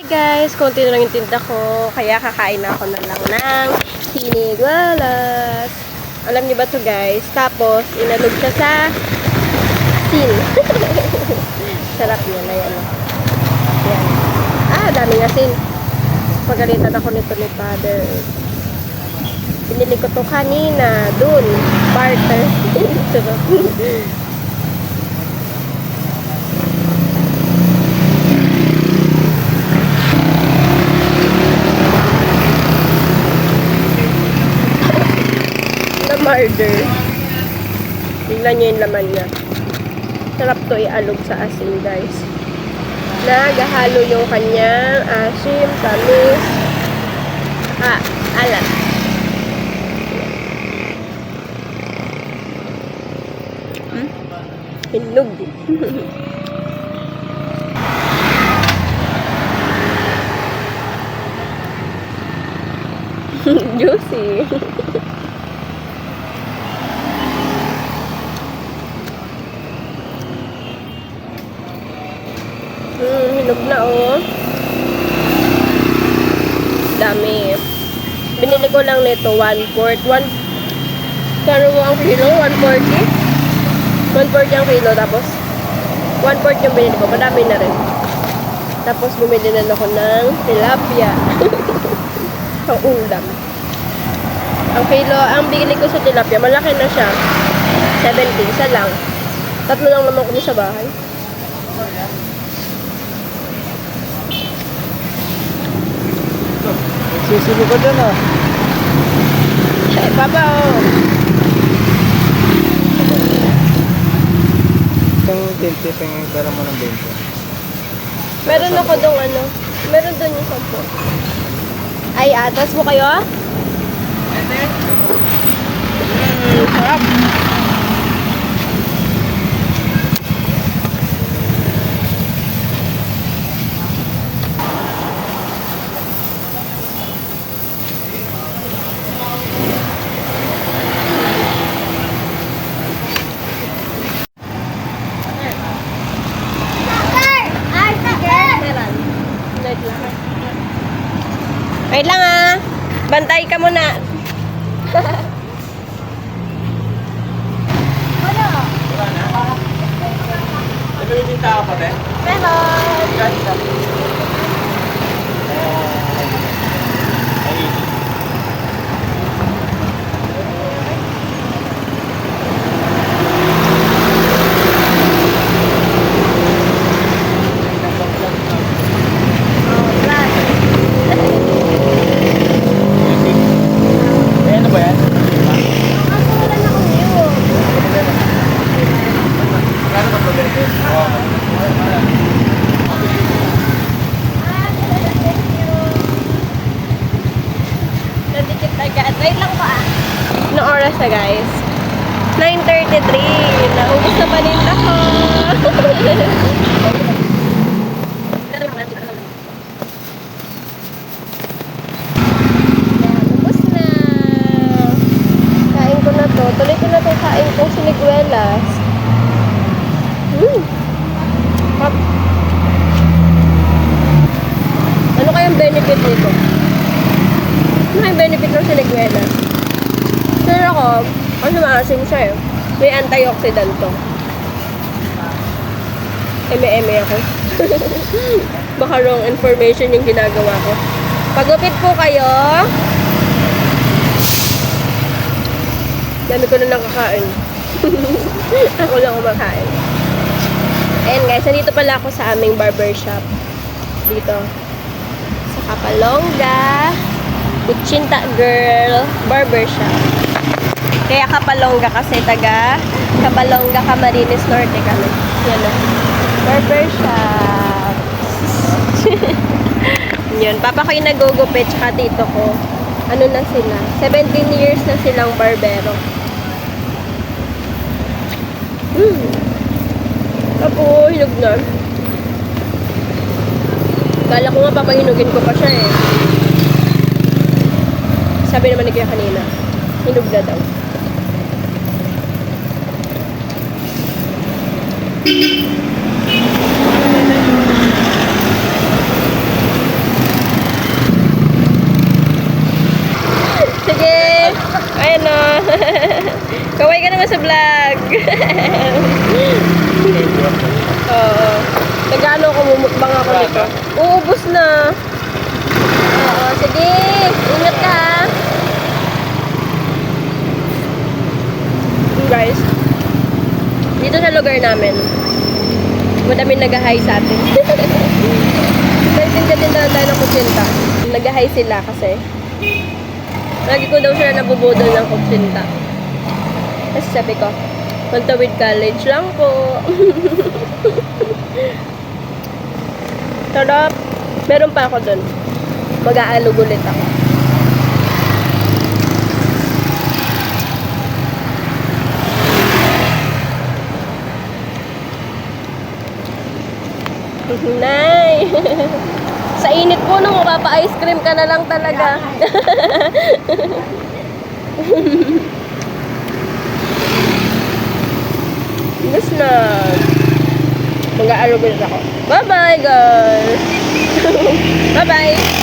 Hey guys, konti na lang yung tinda ko, kaya kakain ako na lang ng sinigualas. Alam niyo ba to guys? Tapos, inalog siya sa asin. Sarap yan, ayan. Yan. Daming asin. Pagalitan ako nito ni Father. Pinili ko to kanina, dun. Barter. Sarap. Murder. Tingnan nyo yung laman niya. Sarap to ialog sa asin, guys. Nagahalo yung kanyang asim, tamis, alat. Hinog. Juicy. Hinog na oh. Dami. Binili ko lang nito 1/4. Kano ang kilo? 140? 140 ang kilo. Tapos 1/4 yung binili ko. Madami na rin. Tapos bumili na ako ng tilapia. Ang ulam. Ang kilo, ang binili ko sa tilapia, malaki na siya. 70. Isa lang. Tatlo lang naman kami sa bahay. Sisibo ka dyan ah. Ay, baba oh. Itong 20, tingin pera mo ng 20. Meron ako dong ano. Meron doon yung 10. Ay, atas mo kayo? Sarap. Wait lang ah. Bantay ka muna. Ano? Ito yung tao pa ba? Meron. Wait lang pa. Anong oras na guys? 9:33. Naubos na paninda ko. Ubos na. Kain ko na to. Tuloy ko na to kain kong siniguelas. Ano kayang benefit nito? Ano kayang benefit ng siniguelas? Sure ako, kasi maasim siya eh. May antioxidant to. Eme-eme ako. Baka wrong information yung ginagawa ko. Pagupit po kayo. Dami ko na nakakain. Ako lang kumakain. And guys, nandito pala ako sa aming barbershop. Dito. Sa Kapalongga. Kutsinta Girl Barbershop. Kaya Kapalongga kasi taga Kapalongga, Camarines Norte kami. Yan o. Barbershop. Yun. Papa ko yung nagugupit tsaka tito ko. Ano na sila? 17 years na silang barbero. Apo, hinog na. Kala ko nga papahinugin ko pa siya eh. Sabi naman ni Kuya kanina, hinog na daw. Ayan o. Kaway ka naman sa vlog. Oo. Nag-ano ako, mumukbang ako nito. Uubos na. Oo, sige. Ingat ka ha. Guys, dito sa lugar namin, madaming nag-hi sa atin. Pwede din tayo ng kutsinta. Nag-hi sila kasi lagi ko daw sila nabubudol ng kutsinta. Kasi sabi ko, Mantawid College lang po. Sarap. Meron pa ako dun. Mag-aalog ulit ako. Nay! Sa init po nung mapapa-ice cream ka na lang talaga. Gusto na. Mag-aalog ulit ako. Bye-bye, guys! Bye-bye!